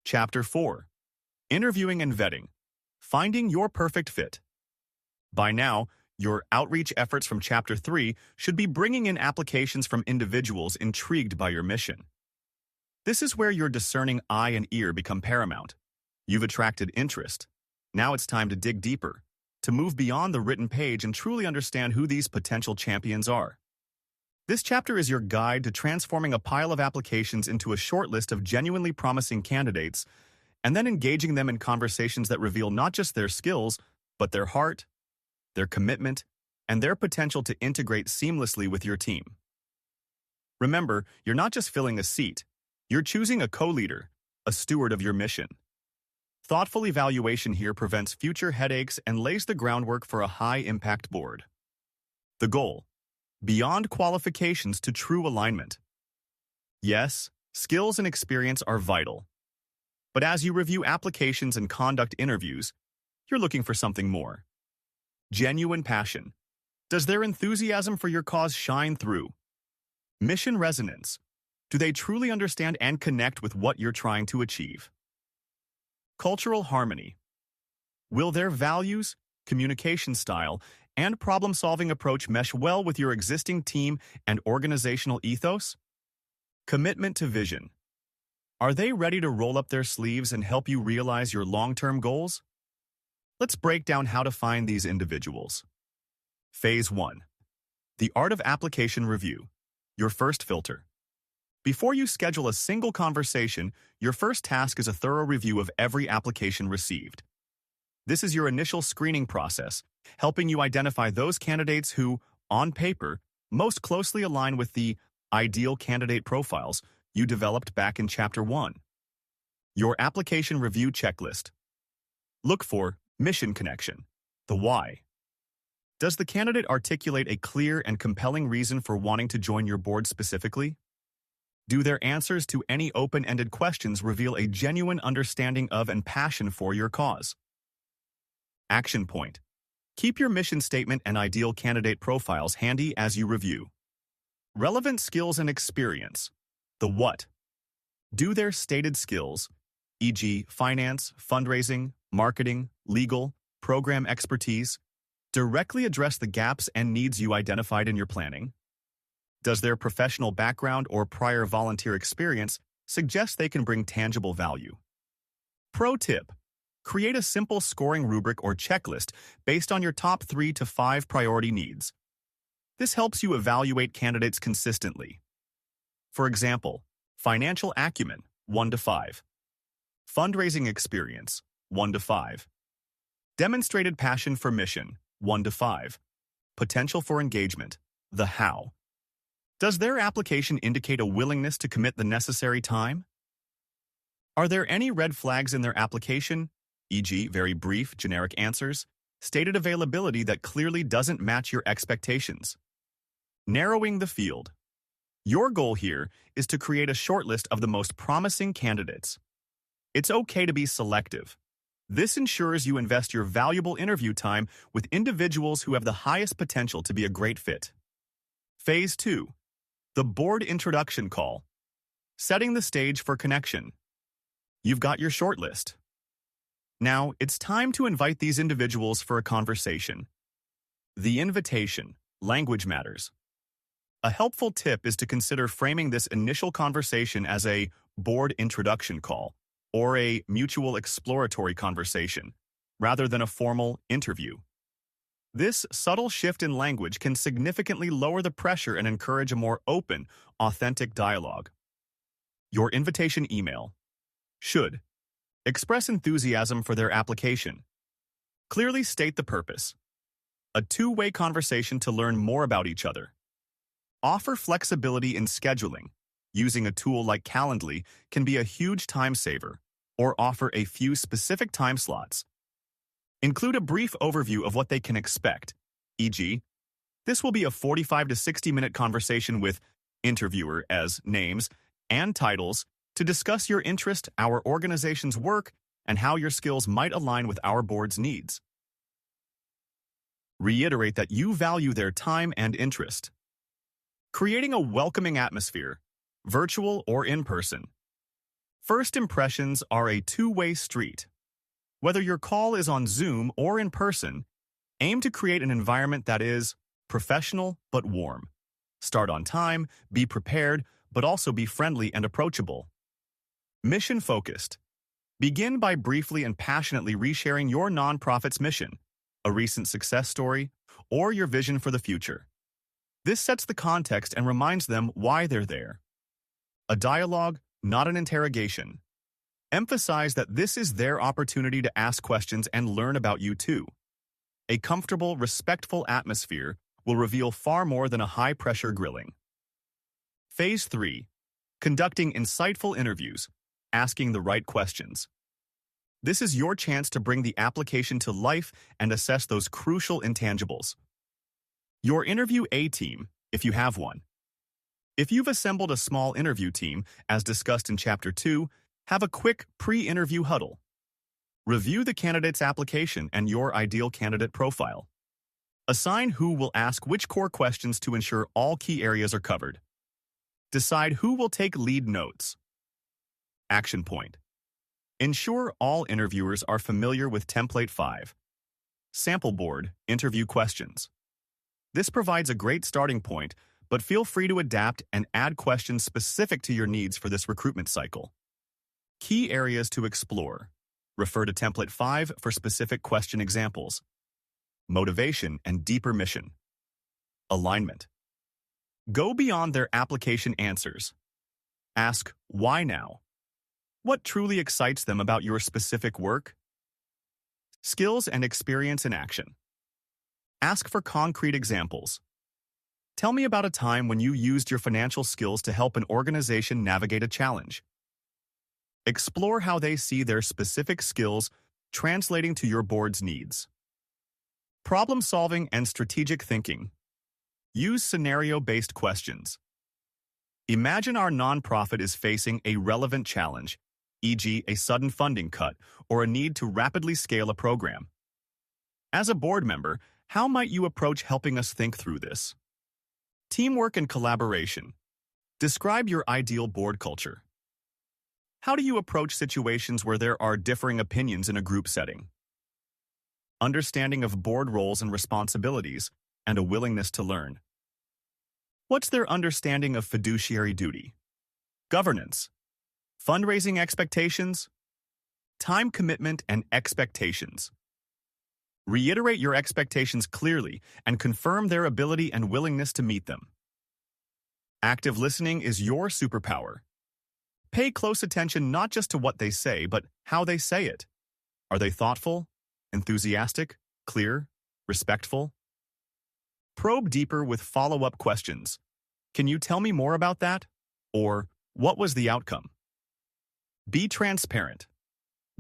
Chapter 4. Interviewing and Vetting. Finding your perfect fit. By now, your outreach efforts from Chapter 3 should be bringing in applications from individuals intrigued by your mission. This is where your discerning eye and ear become paramount. You've attracted interest. Now it's time to dig deeper, to move beyond the written page and truly understand who these potential champions are. This chapter is your guide to transforming a pile of applications into a short list of genuinely promising candidates and then engaging them in conversations that reveal not just their skills, but their heart, their commitment, and their potential to integrate seamlessly with your team. Remember, you're not just filling a seat, you're choosing a co-leader, a steward of your mission. Thoughtful evaluation here prevents future headaches and lays the groundwork for a high-impact board. The goal: beyond qualifications to true alignment. Yes, skills and experience are vital. But as you review applications and conduct interviews, you're looking for something more. Genuine passion. Does their enthusiasm for your cause shine through? Mission resonance. Do they truly understand and connect with what you're trying to achieve? Cultural harmony. Will their values, communication style, and problem-solving approach mesh well with your existing team and organizational ethos? Commitment to vision. Are they ready to roll up their sleeves and help you realize your long-term goals? Let's break down how to find these individuals. Phase 1. The art of application review. Your first filter. Before you schedule a single conversation, your first task is a thorough review of every application received. This is your initial screening process, helping you identify those candidates who, on paper, most closely align with the ideal candidate profiles you developed back in Chapter 1. Your application review checklist. Look for mission connection, the why. Does the candidate articulate a clear and compelling reason for wanting to join your board specifically? Do their answers to any open-ended questions reveal a genuine understanding of and passion for your cause? Action point. Keep your mission statement and ideal candidate profiles handy as you review. Relevant skills and experience. The what. Do their stated skills, e.g. finance, fundraising, marketing, legal, program expertise, directly address the gaps and needs you identified in your planning? Does their professional background or prior volunteer experience suggest they can bring tangible value? Pro tip. Create a simple scoring rubric or checklist based on your top 3 to 5 priority needs. This helps you evaluate candidates consistently. For example, financial acumen, 1 to 5. Fundraising experience, 1 to 5. Demonstrated passion for mission, 1 to 5. Potential for engagement, the how. Does their application indicate a willingness to commit the necessary time? Are there any red flags in their application, e.g. very brief, generic answers, stated availability that clearly doesn't match your expectations? Narrowing the field. Your goal here is to create a shortlist of the most promising candidates. It's okay to be selective. This ensures you invest your valuable interview time with individuals who have the highest potential to be a great fit. Phase 2. The board introduction call. Setting the stage for connection. You've got your shortlist. Now, it's time to invite these individuals for a conversation. The invitation. Language matters. A helpful tip is to consider framing this initial conversation as a board introduction call or a mutual exploratory conversation, rather than a formal interview. This subtle shift in language can significantly lower the pressure and encourage a more open, authentic dialogue. Your invitation email should express enthusiasm for their application. Clearly state the purpose. A two-way conversation to learn more about each other. Offer flexibility in scheduling. Using a tool like Calendly can be a huge time saver, or offer a few specific time slots. Include a brief overview of what they can expect, e.g., this will be a 45 to 60-minute conversation with interviewer as names and titles to discuss your interest, our organization's work, and how your skills might align with our board's needs. Reiterate that you value their time and interest. Creating a welcoming atmosphere, virtual or in person. First impressions are a two-way street. Whether your call is on Zoom or in person, aim to create an environment that is professional but warm. Start on time, be prepared, but also be friendly and approachable. Mission-focused. Begin by briefly and passionately resharing your nonprofit's mission, a recent success story, or your vision for the future. This sets the context and reminds them why they're there. A dialogue, not an interrogation. Emphasize that this is their opportunity to ask questions and learn about you too. A comfortable, respectful atmosphere will reveal far more than a high-pressure grilling. Phase 3. Conducting insightful interviews, asking the right questions. This is your chance to bring the application to life and assess those crucial intangibles. Your interview A-team, if you have one. If you've assembled a small interview team, as discussed in Chapter 2, have a quick pre-interview huddle. Review the candidate's application and your ideal candidate profile. Assign who will ask which core questions to ensure all key areas are covered. Decide who will take lead notes. Action point. Ensure all interviewers are familiar with Template 5. Sample board, interview questions. This provides a great starting point, but feel free to adapt and add questions specific to your needs for this recruitment cycle. Key areas to explore. Refer to Template 5 for specific question examples. Motivation and deeper mission. Alignment. Go beyond their application answers. Ask, why now? What truly excites them about your specific work? Skills and experience in action. Ask for concrete examples. Tell me about a time when you used your financial skills to help an organization navigate a challenge. Explore how they see their specific skills translating to your board's needs. Problem-solving and strategic thinking. Use scenario-based questions. Imagine our nonprofit is facing a relevant challenge, e.g. a sudden funding cut or a need to rapidly scale a program. As a board member, how might you approach helping us think through this? Teamwork and collaboration. Describe your ideal board culture. How do you approach situations where there are differing opinions in a group setting? Understanding of board roles and responsibilities, and a willingness to learn. What's their understanding of fiduciary duty? Governance. Fundraising expectations. Time commitment and expectations. Reiterate your expectations clearly and confirm their ability and willingness to meet them. Active listening is your superpower. Pay close attention not just to what they say, but how they say it. Are they thoughtful, enthusiastic, clear, respectful? Probe deeper with follow-up questions. Can you tell me more about that? Or, what was the outcome? Be transparent.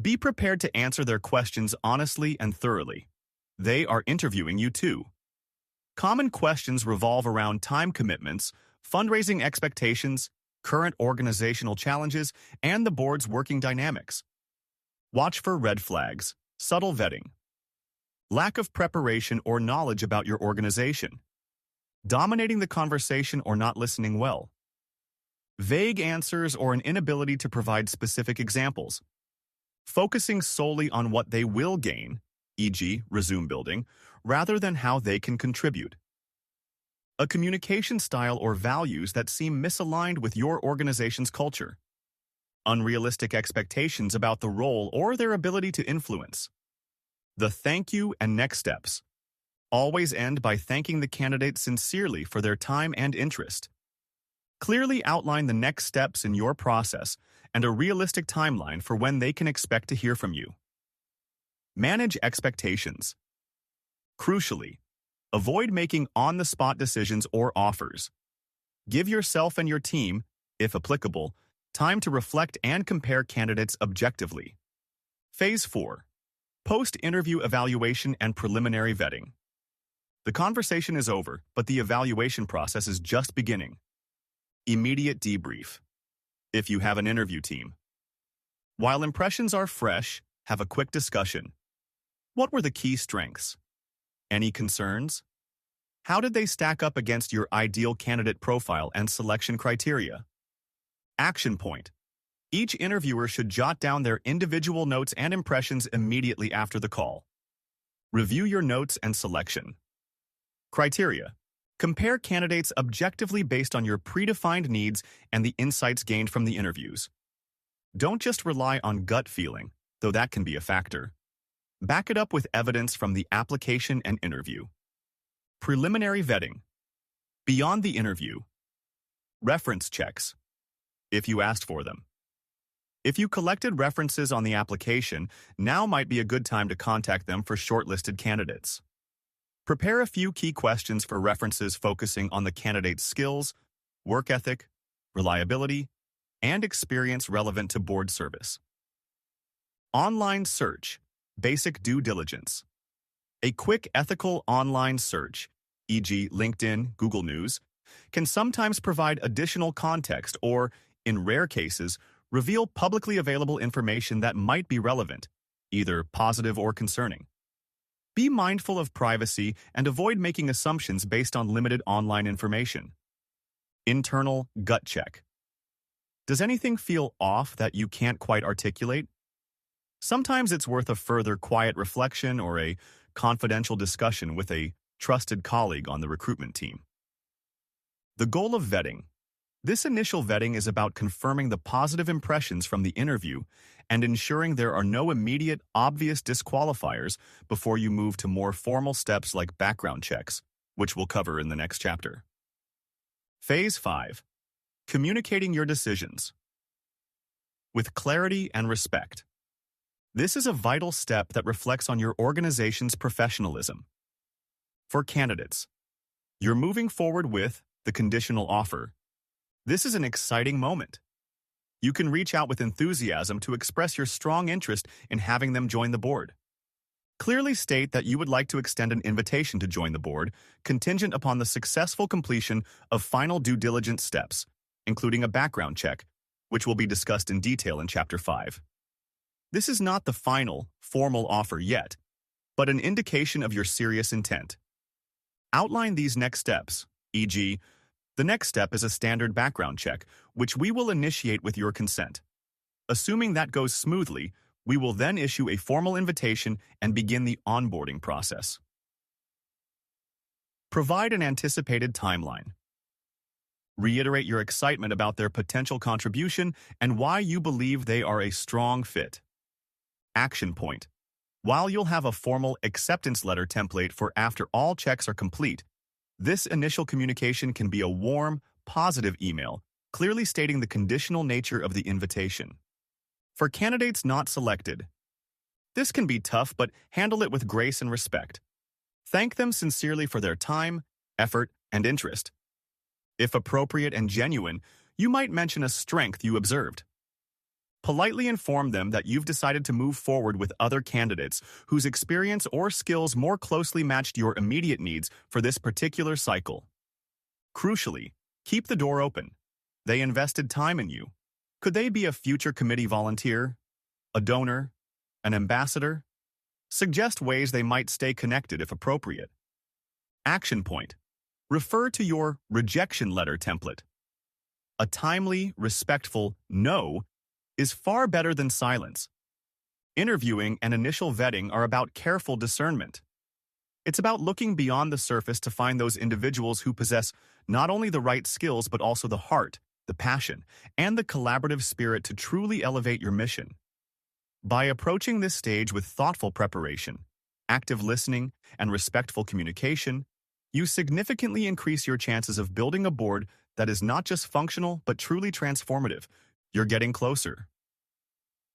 Be prepared to answer their questions honestly and thoroughly. They are interviewing you too. Common questions revolve around time commitments, fundraising expectations, current organizational challenges, and the board's working dynamics. Watch for red flags, subtle vetting. Lack of preparation or knowledge about your organization. Dominating the conversation or not listening well. Vague answers or an inability to provide specific examples. Focusing solely on what they will gain, e.g., resume building, rather than how they can contribute. A communication style or values that seem misaligned with your organization's culture. Unrealistic expectations about the role or their ability to influence. The thank you and next steps. Always end by thanking the candidate sincerely for their time and interest. Clearly outline the next steps in your process and a realistic timeline for when they can expect to hear from you. Manage expectations. Crucially, avoid making on-the-spot decisions or offers. Give yourself and your team, if applicable, time to reflect and compare candidates objectively. Phase 4. Post-interview evaluation and preliminary vetting. The conversation is over, but the evaluation process is just beginning. Immediate debrief. If you have an interview team. While impressions are fresh, have a quick discussion. What were the key strengths? Any concerns? How did they stack up against your ideal candidate profile and selection criteria? Action point. Each interviewer should jot down their individual notes and impressions immediately after the call. Review your notes and selection. Criteria. Compare candidates objectively based on your predefined needs and the insights gained from the interviews. Don't just rely on gut feeling, though that can be a factor. Back it up with evidence from the application and interview. Preliminary vetting. Beyond the interview. Reference checks, if you asked for them. If you collected references on the application, now might be a good time to contact them for shortlisted candidates. Prepare a few key questions for references focusing on the candidate's skills, work ethic, reliability, and experience relevant to board service. Online search, basic due diligence. A quick ethical online search, e.g. LinkedIn, Google News, can sometimes provide additional context or, in rare cases, reveal publicly available information that might be relevant, either positive or concerning. Be mindful of privacy and avoid making assumptions based on limited online information. Internal gut check. Does anything feel off that you can't quite articulate? Sometimes it's worth a further quiet reflection or a confidential discussion with a trusted colleague on the recruitment team. The goal of vetting. This initial vetting is about confirming the positive impressions from the interview and ensuring there are no immediate, obvious disqualifiers before you move to more formal steps like background checks, which we'll cover in the next chapter. Phase 5. Communicating your decisions. With clarity and respect. This is a vital step that reflects on your organization's professionalism. For candidates, you're moving forward with the conditional offer. This is an exciting moment. You can reach out with enthusiasm to express your strong interest in having them join the board. Clearly state that you would like to extend an invitation to join the board, contingent upon the successful completion of final due diligence steps, including a background check, which will be discussed in detail in Chapter 5. This is not the final, formal offer yet, but an indication of your serious intent. Outline these next steps, e.g., the next step is a standard background check, which we will initiate with your consent. Assuming that goes smoothly, we will then issue a formal invitation and begin the onboarding process. Provide an anticipated timeline. Reiterate your excitement about their potential contribution and why you believe they are a strong fit. Action point. While you'll have a formal acceptance letter template for after all checks are complete, this initial communication can be a warm, positive email, clearly stating the conditional nature of the invitation. For candidates not selected, this can be tough, but handle it with grace and respect. Thank them sincerely for their time, effort, and interest. If appropriate and genuine, you might mention a strength you observed. Politely inform them that you've decided to move forward with other candidates whose experience or skills more closely matched your immediate needs for this particular cycle. Crucially, keep the door open. They invested time in you. Could they be a future committee volunteer, a donor, an ambassador? Suggest ways they might stay connected if appropriate. Action point. Refer to your rejection letter template. A timely, respectful no is far better than silence. Interviewing and initial vetting are about careful discernment. It's about looking beyond the surface to find those individuals who possess not only the right skills but also the heart, the passion, and the collaborative spirit to truly elevate your mission. By approaching this stage with thoughtful preparation, active listening, and respectful communication, you significantly increase your chances of building a board that is not just functional but truly transformative. You're getting closer.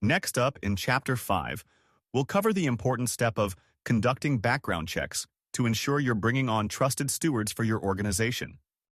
Next up, in Chapter 5, we'll cover the important step of conducting background checks to ensure you're bringing on trusted stewards for your organization.